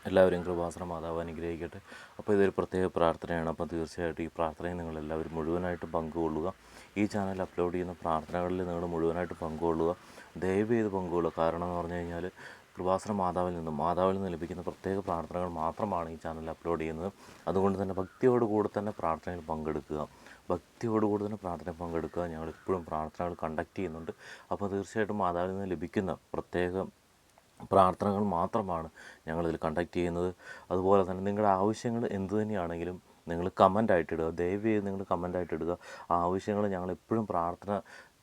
എല്ലാവരെയും കൃപാസന മാതാവ് അനുഗ്രഹിക്കട്ടെ. അപ്പോൾ ഇതൊരു പ്രത്യേക പ്രാർത്ഥനയാണ്. അപ്പോൾ തീർച്ചയായിട്ടും ഈ പ്രാർത്ഥനയിൽ നിങ്ങളെല്ലാവരും മുഴുവനായിട്ട് പങ്കുകൊള്ളുക. ഈ ചാനൽ അപ്ലോഡ് ചെയ്യുന്ന പ്രാർത്ഥനകളിൽ നിങ്ങൾ മുഴുവനായിട്ട് പങ്കുകൊള്ളുക. ദയവ് ചെയ്ത് പങ്കുകൊള്ളുക. കാരണം എന്ന് പറഞ്ഞു കഴിഞ്ഞാൽ കൃപാസന മാതാവിൽ നിന്ന് ലഭിക്കുന്ന പ്രത്യേക പ്രാർത്ഥനകൾ മാത്രമാണ് ഈ ചാനൽ അപ്ലോഡ് ചെയ്യുന്നത്. അതുകൊണ്ട് തന്നെ ഭക്തിയോടുകൂടി തന്നെ പ്രാർത്ഥനയിൽ പങ്കെടുക്കുക. പ്രാർത്ഥനയിൽ പങ്കെടുക്കുക. ഞങ്ങളിപ്പോഴും പ്രാർത്ഥനകൾ കണ്ടക്ട് ചെയ്യുന്നുണ്ട്. അപ്പോൾ തീർച്ചയായിട്ടും മാതാവിൽ നിന്ന് ലഭിക്കുന്ന പ്രത്യേക പ്രാർത്ഥനകൾ മാത്രമാണ് ഞങ്ങളിതിൽ കണ്ടക്ട് ചെയ്യുന്നത്. അതുപോലെ തന്നെ നിങ്ങളുടെ ആവശ്യങ്ങൾ എന്തു തന്നെയാണെങ്കിലും നിങ്ങൾ കമൻ്റായിട്ടിടുക. ദയവ് ചെയ്ത് നിങ്ങൾ കമൻ്റായിട്ടിടുക. ആ ആവശ്യങ്ങൾ ഞങ്ങളെപ്പോഴും പ്രാർത്ഥന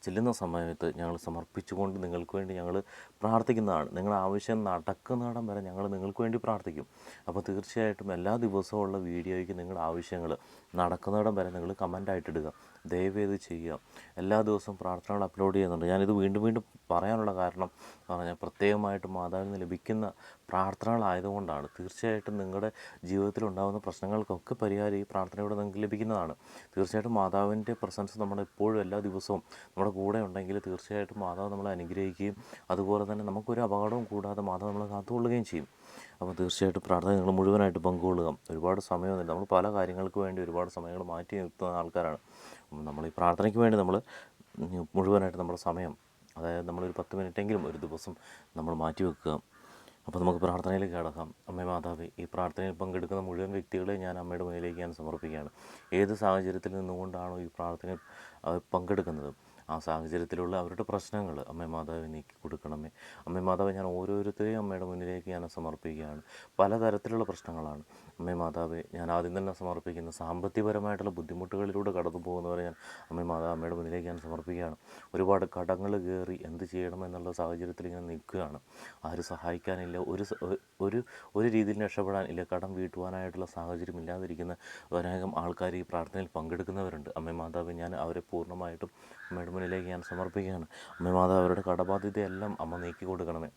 ചെല്ലുന്ന സമയത്ത് ഞങ്ങൾ സമർപ്പിച്ചുകൊണ്ട് നിങ്ങൾക്ക് വേണ്ടി ഞങ്ങൾ പ്രാർത്ഥിക്കുന്നതാണ്. നിങ്ങളുടെ ആവശ്യം നടക്കുന്നിടം വരെ ഞങ്ങൾ നിങ്ങൾക്ക് വേണ്ടി പ്രാർത്ഥിക്കും. അപ്പോൾ തീർച്ചയായിട്ടും എല്ലാ ദിവസവും ഉള്ള വീഡിയോയ്ക്ക് നിങ്ങളുടെ ആവശ്യങ്ങൾ നടക്കുന്നിടം വരെ നിങ്ങൾ കമൻ്റായിട്ടിടുക. ദയവേത് ചെയ്യുക. എല്ലാ ദിവസവും പ്രാർത്ഥനകൾ അപ്ലോഡ് ചെയ്യുന്നുണ്ട്. ഞാനിത് വീണ്ടും വീണ്ടും പറയാനുള്ള കാരണം എന്ന് പറഞ്ഞാൽ പ്രത്യേകമായിട്ട് മാതാവിൽ നിന്ന് ലഭിക്കുന്ന പ്രാർത്ഥനകളായതുകൊണ്ടാണ്. തീർച്ചയായിട്ടും നിങ്ങളുടെ ജീവിതത്തിലുണ്ടാകുന്ന പ്രശ്നങ്ങൾക്കൊക്കെ പരിഹാരം ഈ പ്രാർത്ഥനയോടെ നിങ്ങൾക്ക് ലഭിക്കുന്നതാണ്. തീർച്ചയായിട്ടും മാതാവിൻ്റെ പ്രസൻസ് നമ്മളെപ്പോഴും എല്ലാ ദിവസവും നമ്മുടെ കൂടെ ഉണ്ടെങ്കിൽ തീർച്ചയായിട്ടും മാതാവ് നമ്മളെ അനുഗ്രഹിക്കുകയും അതുപോലെ തന്നെ നമുക്കൊരു അപകടവും കൂടാതെ മാതാവ് നമ്മളെ കാത്തുകൊള്ളുകയും ചെയ്യും. അപ്പോൾ തീർച്ചയായിട്ടും പ്രാർത്ഥന നിങ്ങൾ മുഴുവനായിട്ട് പങ്കുകൊള്ളുക. ഒരുപാട് സമയമൊന്നുമില്ല. നമ്മൾ പല കാര്യങ്ങൾക്ക് വേണ്ടി ഒരുപാട് സമയങ്ങൾ മാറ്റി നിർത്തുന്ന ആൾക്കാരാണ്. നമ്മൾ ഈ പ്രാർത്ഥനയ്ക്ക് വേണ്ടി നമ്മൾ മുഴുവനായിട്ട് നമ്മുടെ സമയം, അതായത് നമ്മളൊരു 10 മിനിറ്റെങ്കിലും ഒരു ദിവസം നമ്മൾ മാറ്റി വെക്കുക. അപ്പോൾ നമുക്ക് പ്രാർത്ഥനയിലേക്ക് കടക്കാം. അമ്മേ മാതാവേ, ഈ പ്രാർത്ഥനയിൽ പങ്കെടുക്കുന്ന മുഴുവൻ വ്യക്തികളെ ഞാൻ അമ്മയുടെ മുന്നിലേക്ക് ഞാൻ സമർപ്പിക്കുകയാണ്. ഏത് സാഹചര്യത്തിൽ നിന്നുകൊണ്ടാണോ ഈ പ്രാർത്ഥനയിൽ പങ്കെടുക്കുന്നത് ആ സാഹചര്യത്തിലുള്ള അവരുടെ പ്രശ്നങ്ങൾ അമ്മേ മാതാവെ നീക്കി കൊടുക്കണമേ. അമ്മേ മാതാവെ, ഞാൻ ഓരോരുത്തരെയും അമ്മയുടെ മുന്നിലേക്ക് ഞാൻ സമർപ്പിക്കുകയാണ്. പലതരത്തിലുള്ള പ്രശ്നങ്ങളാണ്. അമ്മേ മാതാവെ, ഞാൻ ആദ്യം തന്നെ സമർപ്പിക്കുന്ന സാമ്പത്തികപരമായിട്ടുള്ള ബുദ്ധിമുട്ടുകളിലൂടെ കടന്നു പോകുന്നവരെ ഞാൻ അമ്മേ മാതാവ് അമ്മയുടെ മുന്നിലേക്ക് ഞാൻ സമർപ്പിക്കുകയാണ്. ഒരുപാട് കടങ്ങൾ കയറി എന്ത് ചെയ്യണം എന്നുള്ള സാഹചര്യത്തിൽ ഞാൻ നിൽക്കുകയാണ്. ആരും സഹായിക്കാനില്ല, ഒരു രീതിയിൽ രക്ഷപ്പെടാൻ ഇല്ല, കടം വീട്ടുവാനായിട്ടുള്ള സാഹചര്യം ഇല്ലാതിരിക്കുന്ന അനേകം ആൾക്കാർ ഈ പ്രാർത്ഥനയിൽ പങ്കെടുക്കുന്നവരുണ്ട്. അമ്മേ മാതാവ്, ഞാൻ അവരെ പൂർണ്ണമായിട്ടും അമ്മയുടെ മുന്നിലേക്ക് ഞാൻ സമർപ്പിക്കുകയാണ്. അമ്മേ മാതാവ്, അവരുടെ കടബാധ്യതയെല്ലാം അമ്മ നീക്കി കൊടുക്കണമേ.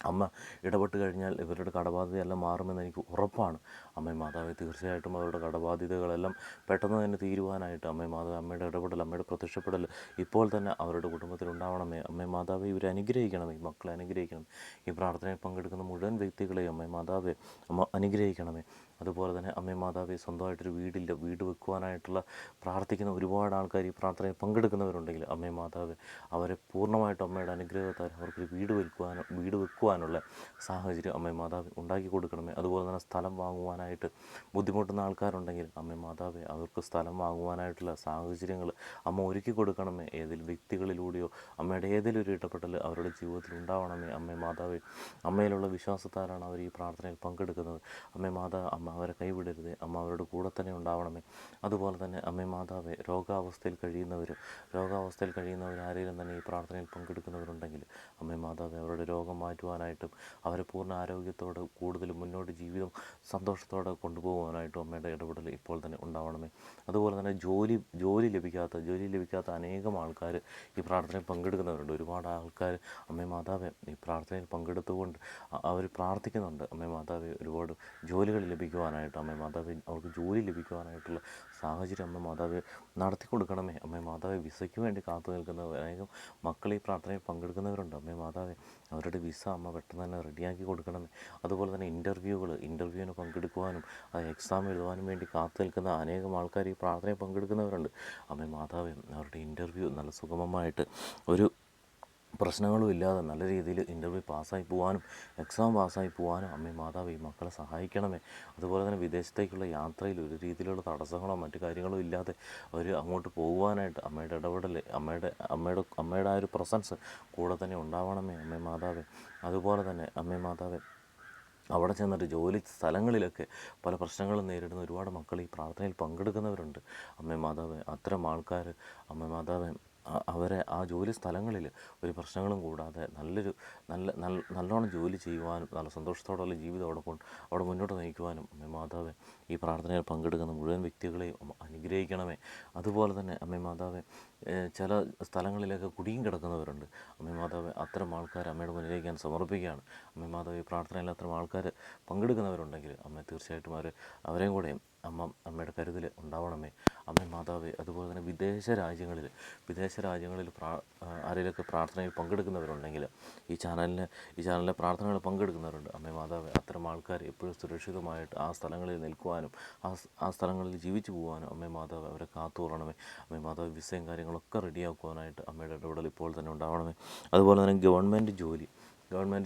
അമ്മ ഇടപെട്ട് കഴിഞ്ഞാൽ ഇവരുടെ കടബാധ്യതയെല്ലാം മാറുമെന്ന് എനിക്ക് ഉറപ്പാണ്. അമ്മേ മാതാവേ, തീർച്ചയായിട്ടും അവരുടെ കടബാധ്യതകളെല്ലാം പെട്ടെന്ന് തന്നെ തീരുവാനായിട്ട് അമ്മേ മാതാവ് അമ്മയുടെ ഇടപെടൽ, അമ്മയുടെ പ്രത്യക്ഷപ്പെടൽ ഇപ്പോൾ തന്നെ അവരുടെ കുടുംബത്തിൽ ഉണ്ടാവണമേ. അമ്മേ മാതാവേ, ഇവരെ അനുഗ്രഹിക്കണമേ, ഈ മക്കളെ അനുഗ്രഹിക്കണം. ഈ പ്രാർത്ഥനയിൽ പങ്കെടുക്കുന്ന മുഴുവൻ വ്യക്തികളെയും അമ്മേ മാതാവേ അമ്മ അനുഗ്രഹിക്കണമേ. അതുപോലെ തന്നെ അമ്മേ മാതാവേ, സ്വന്തമായിട്ടൊരു വീട് വെക്കുവാനായിട്ടുള്ള പ്രാർത്ഥിക്കുന്ന ഒരുപാട് ആൾക്കാർ ഈ പ്രാർത്ഥനയിൽ പങ്കെടുക്കുന്നവരുണ്ടെങ്കിൽ അമ്മേ മാതാവേ, അവരെ പൂർണ്ണമായിട്ടും അമ്മയുടെ അനുഗ്രഹത്താൽ അവർക്കൊരു വീട് വെക്കുവാനുള്ള സാഹചര്യം അമ്മേ മാതാവേ ഉണ്ടാക്കി കൊടുക്കണമേ. അതുപോലെ തന്നെ സ്ഥലം വാങ്ങുവാനായിട്ട് ബുദ്ധിമുട്ടുന്ന ആൾക്കാരുണ്ടെങ്കിൽ അമ്മേ മാതാവേ, അവർക്ക് സ്ഥലം വാങ്ങുവാനായിട്ടുള്ള സാഹചര്യങ്ങൾ അമ്മ ഒരുക്കി കൊടുക്കണമേ. ഏതെങ്കിലും വ്യക്തികളിലൂടെയോ അമ്മയുടെ ഏതെങ്കിലും ഒരു ഇടപെടൽ അവരുടെ ജീവിതത്തിൽ ഉണ്ടാവണമേ. അമ്മേ മാതാവേ, അമ്മയിലുള്ള വിശ്വാസത്താലാണ് അവർ ഈ പ്രാർത്ഥനയിൽ പങ്കെടുക്കുന്നത്. അമ്മേ മാതാവ്, അമ്മ അവരെ കൈവിടരുതേ. അമ്മ അവരുടെ കൂടെ തന്നെ ഉണ്ടാവണമേ. അതുപോലെ തന്നെ അമ്മേ മാതാവേ, രോഗാവസ്ഥയിൽ കഴിയുന്നവർ ആരെങ്കിലും തന്നെ ഈ പ്രാർത്ഥനയിൽ പങ്കെടുക്കുന്നവരുണ്ടെങ്കിൽ അമ്മേ മാതാവേ, അവരുടെ രോഗം മാറ്റുവാനായിട്ടും അവരെ പൂർണ്ണ ആരോഗ്യത്തോടെ കൂടുതൽ മുന്നോട്ട് ജീവിതം സന്തോഷത്തോടെ കൊണ്ടുപോകാനായിട്ടും അമ്മയുടെ ഇടപെടൽ ഇപ്പോൾ തന്നെ ഉണ്ടാവണമേ. അതുപോലെ തന്നെ ജോലി ലഭിക്കാത്ത അനേകം ആൾക്കാർ ഈ പ്രാർത്ഥനയിൽ പങ്കെടുക്കുന്നവരുണ്ട്. ഒരുപാട് ആൾക്കാർ അമ്മേ മാതാവേ ഈ പ്രാർത്ഥനയിൽ പങ്കെടുത്തുകൊണ്ട് അവർ പ്രാർത്ഥിക്കുന്നുണ്ട്. അമ്മേ മാതാവേ, ഒരുപാട് ജോലികൾ ലഭിക്കുവാനായിട്ട് അമ്മേ മാതാവേ, അവർക്ക് ജോലി ലഭിക്കുവാനായിട്ടുള്ള സാഹചര്യം അമ്മ മാതാവേ നടത്തി കൊടുക്കണമേ. അമ്മേ മാതാവേ, വിസയ്ക്ക് വേണ്ടി കാത്തു നിൽക്കുന്ന അനേകം മക്കൾ ഈ പ്രാർത്ഥനയിൽ പങ്കെടുക്കുന്നവരുണ്ട്. അമ്മേ മാതാവേ, അവരുടെ വിസ അമ്മ പെട്ടെന്ന് തന്നെ റെഡിയാക്കി കൊടുക്കണമേ. അതുപോലെ തന്നെ ഇൻ്റർവ്യൂവിന് പങ്കെടുക്കുവാനും എക്സാം എഴുതുവാനും വേണ്ടി കാത്തു നിൽക്കുന്ന അനേകം ആൾക്കാർ ഈ പ്രാർത്ഥനയിൽ പങ്കെടുക്കുന്നവരുണ്ട്. അമ്മേ മാതാവേ, അവരുടെ ഇൻ്റർവ്യൂ നല്ല സുഗമമായിട്ട് ഒരു പ്രശ്നങ്ങളും ഇല്ലാതെ നല്ല രീതിയിൽ ഇൻ്റർവ്യൂ പാസ്സായി പോകാനും എക്സാം പാസ്സായി പോകാനും അമ്മേ മാതാവ് ഈ മക്കളെ സഹായിക്കണമേ. അതുപോലെ തന്നെ വിദേശത്തേക്കുള്ള യാത്രയിൽ ഒരു രീതിയിലുള്ള തടസ്സങ്ങളോ മറ്റു കാര്യങ്ങളോ ഇല്ലാതെ അവർ അങ്ങോട്ട് പോകുവാനായിട്ട് അമ്മയുടെ ഇടപെടൽ, അമ്മയുടെ ആ ഒരു പ്രസൻസ് കൂടെ തന്നെ ഉണ്ടാവണമേ. അമ്മേ മാതാവേ, അതുപോലെ തന്നെ അമ്മേ മാതാവേ, അവിടെ ചെന്നിട്ട് ജോലി സ്ഥലങ്ങളിലൊക്കെ പല പ്രശ്നങ്ങളും നേരിടുന്ന ഒരുപാട് മക്കൾ ഈ പ്രാർത്ഥനയിൽ പങ്കെടുക്കുന്നവരുണ്ട്. അമ്മേ മാതാവേ, അത്തരം ആൾക്കാർ അമ്മേ മാതാവേ അവരെ ആ ജോലി സ്ഥലങ്ങളിൽ ഒരു പ്രശ്നങ്ങളും കൂടാതെ നല്ലോണം ജോലി ചെയ്യുവാനും നല്ല സന്തോഷത്തോടെയുള്ള ജീവിതം അവിടെ മുന്നോട്ട് നയിക്കുവാനും അമ്മേ മാതാവേ ഈ പ്രാർത്ഥനയിൽ പങ്കെടുക്കുന്ന മുഴുവൻ വ്യക്തികളെയും അനുഗ്രഹിക്കണമേ. അതുപോലെ തന്നെ അമ്മേ മാതാവേ, ചില സ്ഥലങ്ങളിലൊക്കെ കുടുങ്ങി കിടക്കുന്നവരുണ്ട്. അമ്മേ മാതാവേ, അത്തരം ആൾക്കാർ അമ്മയുടെ മുന്നിലേക്ക് ഞാൻ സമർപ്പിക്കുകയാണ്. അമ്മേ മാതാവേ, ഈ പ്രാർത്ഥനയിൽ അത്തരം ആൾക്കാർ പങ്കെടുക്കുന്നവരുണ്ടെങ്കിൽ അമ്മ തീർച്ചയായിട്ടും അവരെയും കൂടെ അമ്മയുടെ കരുതൽ ഉണ്ടാവണമേ. അമ്മേ മാതാവേ, അതുപോലെ തന്നെ വിദേശ രാജ്യങ്ങളിൽ ആരെങ്കിലുമൊക്കെ പ്രാർത്ഥനയിൽ പങ്കെടുക്കുന്നവരുണ്ടെങ്കിൽ ഈ ചാനലിലെ പ്രാർത്ഥനകളിൽ പങ്കെടുക്കുന്നവരുണ്ട്. അമ്മേ മാതാവേ, അത്തരം ആൾക്കാർ എപ്പോഴും സുരക്ഷിതമായിട്ട് ആ സ്ഥലങ്ങളിൽ നിൽക്കുവാനും ആ സ്ഥലങ്ങളിൽ ജീവിച്ചു പോകാനും അമ്മേ മാതാവ് അവരെ കാത്തുകൊള്ളണമേ. അമ്മേ മാതാവ്, വിസയും കാര്യങ്ങളൊക്കെ റെഡിയാക്കുവാനായിട്ട് അമ്മയുടെ ഇടപെടൽ ഇപ്പോൾ തന്നെ ഉണ്ടാവണമേ. അതുപോലെ തന്നെ ഗവൺമെൻറ്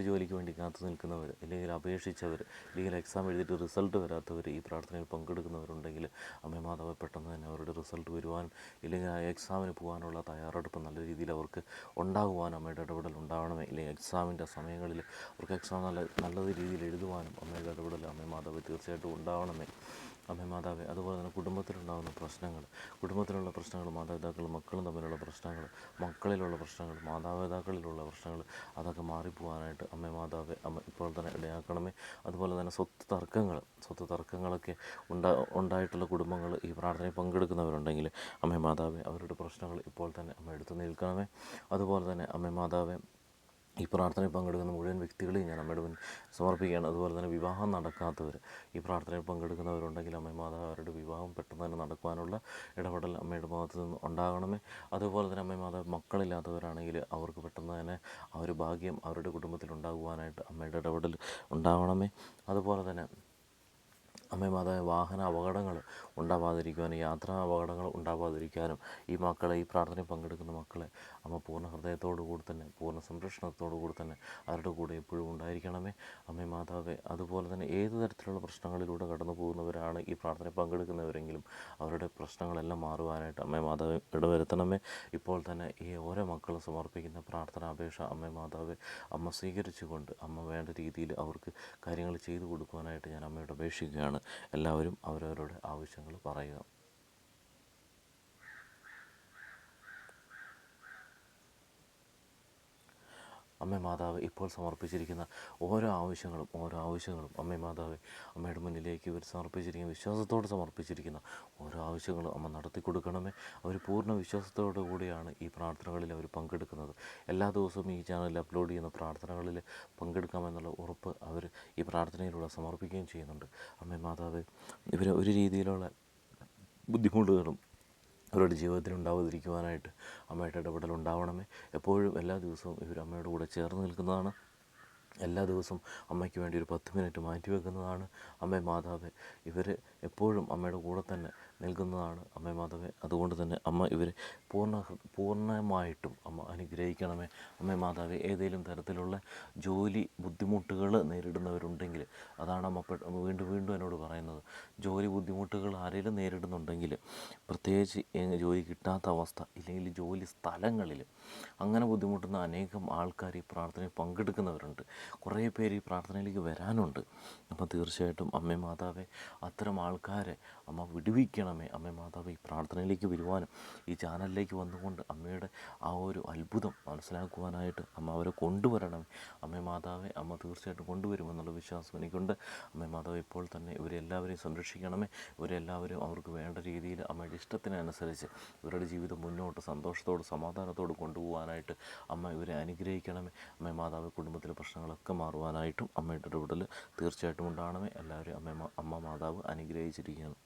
ജോലിക്ക് വേണ്ടി കാത്തു നിൽക്കുന്നവർ, ഇല്ലെങ്കിൽ അപേക്ഷിച്ചവർ, ഇല്ലെങ്കിൽ എക്സാം എഴുതിയിട്ട് റിസൾട്ട് വരാത്തവർ ഈ പ്രാർത്ഥനയിൽ പങ്കെടുക്കുന്നവരുണ്ടെങ്കിൽ അമ്മേ മാതാവ്, പെട്ടെന്ന് തന്നെ അവരുടെ റിസൾട്ട് വരുവാനും ഇല്ലെങ്കിൽ ആ എക്സാമിന് പോകാനുള്ള തയ്യാറെടുപ്പ് നല്ല രീതിയിൽ അവർക്ക് ഉണ്ടാകുവാനും അമ്മയുടെ ഇടപെടൽ ഉണ്ടാവണമേ. ഇല്ലെങ്കിൽ എക്സാമിൻ്റെ സമയങ്ങളിൽ അവർക്ക് എക്സാം നല്ല രീതിയിൽ എഴുതുവാനും അമ്മയുടെ ഇടപെടൽ അമ്മേ മാതാവ് തീർച്ചയായിട്ടും ഉണ്ടാവണമേ. അമ്മേ മാതാവേ, അതുപോലെ തന്നെ കുടുംബത്തിലുള്ള പ്രശ്നങ്ങൾ, മാതാപിതാക്കളും മക്കളും തമ്മിലുള്ള പ്രശ്നങ്ങൾ, മക്കളിലുള്ള പ്രശ്നങ്ങൾ, മാതാപിതാക്കളിലുള്ള പ്രശ്നങ്ങൾ, അതൊക്കെ മാറിപ്പോകാനായിട്ട് അമ്മേ മാതാവേ, അമ്മ ഇപ്പോൾ തന്നെ ഇടയാക്കണമേ. അതുപോലെ തന്നെ സ്വത്ത് തർക്കങ്ങളൊക്കെ ഉണ്ടായിട്ടുള്ള കുടുംബങ്ങൾ ഈ പ്രാർത്ഥനയിൽ പങ്കെടുക്കുന്നവരുണ്ടെങ്കിൽ അമ്മേ മാതാവേ, അവരുടെ പ്രശ്നങ്ങൾ ഇപ്പോൾ തന്നെ അമ്മ എടുത്തു നിൽക്കണമേ. അതുപോലെ തന്നെ അമ്മേ മാതാവേ, ഈ പ്രാർത്ഥനയിൽ പങ്കെടുക്കുന്ന മുഴുവൻ വ്യക്തികളെയും ഞാൻ അമ്മയുടെ മുന്നിൽ സമർപ്പിക്കുകയാണ്. അതുപോലെ തന്നെ വിവാഹം നടക്കാത്തവർ ഈ പ്രാർത്ഥനയിൽ പങ്കെടുക്കുന്നവരുണ്ടെങ്കിൽ അമ്മേ മാതാവ്, അവരുടെ വിവാഹം പെട്ടെന്ന് തന്നെ നടക്കുവാനുള്ള ഇടപെടൽ അമ്മയുടെ ഭാഗത്തു നിന്ന് ഉണ്ടാകണമേ. അതുപോലെ തന്നെ അമ്മേ മാതാവ്, മക്കളില്ലാത്തവരാണെങ്കിൽ അവർക്ക് പെട്ടെന്ന് തന്നെ ആ ഒരു ഭാഗ്യം അവരുടെ കുടുംബത്തിൽ ഉണ്ടാകുവാനായിട്ട് അമ്മയുടെ ഇടപെടൽ ഉണ്ടാകണമേ. അതുപോലെ തന്നെ അമ്മേ മാതാവേ, വാഹന അപകടങ്ങൾ ഉണ്ടാവാതിരിക്കുവാനും യാത്രാ അപകടങ്ങൾ ഉണ്ടാവാതിരിക്കാനും ഈ പ്രാർത്ഥനയിൽ പങ്കെടുക്കുന്ന മക്കളെ അമ്മ പൂർണ്ണ ഹൃദയത്തോടു കൂടി തന്നെ, പൂർണ്ണ സംരക്ഷണത്തോടു കൂടി തന്നെ അവരുടെ കൂടെ എപ്പോഴും ഉണ്ടായിരിക്കണമേ. അമ്മേ മാതാവേ, അതുപോലെ തന്നെ ഏത് തരത്തിലുള്ള പ്രശ്നങ്ങളിലൂടെ കടന്നു പോകുന്നവരാണ് ഈ പ്രാർത്ഥനയിൽ പങ്കെടുക്കുന്നവരെങ്കിലും അവരുടെ പ്രശ്നങ്ങളെല്ലാം മാറുവാനായിട്ട് അമ്മേ മാതാവേ ഇടവരുത്തണമേ. ഇപ്പോൾ തന്നെ ഈ ഓരോ മക്കളും സമർപ്പിക്കുന്ന പ്രാർത്ഥനാപേക്ഷ അമ്മേ മാതാവേ, അമ്മ സ്വീകരിച്ചുകൊണ്ട് അമ്മ വേണ്ട രീതിയിൽ അവർക്ക് കാര്യങ്ങൾ ചെയ്തു കൊടുക്കുവാനായിട്ട് ഞാൻ അമ്മയോട് അപേക്ഷിക്കുകയാണ്. എല്ലാവരും അവരവരുടെ ആവശ്യങ്ങൾ പറയുക. അമ്മേ മാതാവ്, ഇപ്പോൾ സമർപ്പിച്ചിരിക്കുന്ന ഓരോ ആവശ്യങ്ങളും അമ്മേ മാതാവേ, അമ്മയുടെ മുന്നിലേക്ക് ഇവർ വിശ്വാസത്തോടെ സമർപ്പിച്ചിരിക്കുന്ന ഓരോ ആവശ്യങ്ങളും അമ്മ നടത്തി കൊടുക്കണമേ. അവർ പൂർണ്ണ വിശ്വാസത്തോടു കൂടിയാണ് ഈ പ്രാർത്ഥനകളിൽ അവർ പങ്കെടുക്കുന്നത്. എല്ലാ ദിവസവും ഈ ചാനലിൽ അപ്ലോഡ് ചെയ്യുന്ന പ്രാർത്ഥനകളിൽ പങ്കെടുക്കാമെന്നുള്ള ഉറപ്പ് അവർ ഈ പ്രാർത്ഥനയിലൂടെ സമർപ്പിക്കുകയും ചെയ്യുന്നുണ്ട്. അമ്മേ മാതാവേ, ഇവർ ഒരു രീതിയിലുള്ള ബുദ്ധിമുട്ടുകളും അവരുടെ ജീവിതത്തിൽ ഉണ്ടാവാതിരിക്കുവാനായിട്ട് അമ്മയുടെ ഇടപെടൽ ഉണ്ടാവണമേ. എപ്പോഴും എല്ലാ ദിവസവും ഇവർ അമ്മയുടെ കൂടെ ചേർന്ന് നിൽക്കുന്നതാണ്. എല്ലാ ദിവസവും അമ്മയ്ക്ക് വേണ്ടി ഒരു 10 മിനിറ്റ് മാറ്റി വെക്കുന്നതാണ്. അമ്മേ മാതാവേ, ഇവർ എപ്പോഴും അമ്മയുടെ കൂടെ തന്നെ നിൽക്കുന്നതാണ്. അമ്മേ മാതാവേ, അതുകൊണ്ട് തന്നെ അമ്മ ഇവരെ പൂർണ്ണമായിട്ടും അമ്മ അനുഗ്രഹിക്കണമേ. അമ്മേ മാതാവേ, ഏതെങ്കിലും തരത്തിലുള്ള ജോലി ബുദ്ധിമുട്ടുകൾ നേരിടുന്നവരുണ്ടെങ്കിൽ, അതാണ് അമ്മ വീണ്ടും എന്നോട് പറയുന്നത്. ജോലി ബുദ്ധിമുട്ടുകൾ ആരെങ്കിലും നേരിടുന്നുണ്ടെങ്കിൽ, പ്രത്യേകിച്ച് ജോലി കിട്ടാത്ത അവസ്ഥ, ഇല്ലെങ്കിൽ ജോലി സ്ഥലങ്ങളിൽ അങ്ങനെ ബുദ്ധിമുട്ടുന്ന അനേകം ആൾക്കാർ ഈ പ്രാർത്ഥനയിൽ പങ്കെടുക്കുന്നവരുണ്ട്. കുറേ പേര് ഈ പ്രാർത്ഥനയിലേക്ക് വരാനുണ്ട്. അപ്പോൾ തീർച്ചയായിട്ടും അമ്മേ മാതാവേ, അത്തരം ആൾക്കാരെ അമ്മ വിടുവിക്കണമേ. അമ്മേ മാതാവേ, ഈ പ്രാർത്ഥനയിലേക്ക് വരുവാനും ഈ ചാനലിലേക്ക് വന്നുകൊണ്ട് അമ്മയുടെ ആ ഒരു അത്ഭുതം മനസ്സിലാക്കുവാനായിട്ട് അമ്മ അവരെ കൊണ്ടുവരണമേ. അമ്മേ മാതാവേ, അമ്മ തീർച്ചയായിട്ടും കൊണ്ടുവരുമെന്നുള്ള വിശ്വാസം എനിക്കുണ്ട്. അമ്മേ മാതാവേ, ഇപ്പോൾ തന്നെ ഇവരെല്ലാവരെയും സംരക്ഷിക്കണമേ. ഇവരെല്ലാവരും അവർക്ക് വേണ്ട രീതിയിൽ അമ്മയുടെ ഇഷ്ടത്തിനനുസരിച്ച് ഇവരുടെ ജീവിതം മുന്നോട്ട് സന്തോഷത്തോട് സമാധാനത്തോട് കൊണ്ടുപോകാനായിട്ട് അമ്മ ഇവരെ അനുഗ്രഹിക്കണമേ. അമ്മേ മാതാവ്, കുടുംബത്തിലെ പ്രശ്നങ്ങളൊക്കെ മാറുവാനായിട്ടും അമ്മയുടെ ഇടപെടൽ തീർച്ചയായിട്ടും ഉണ്ടാകണമേ. എല്ലാവരെയും അമ്മ മാതാവ് അനുഗ്രഹിച്ചിരിക്കുകയാണ്.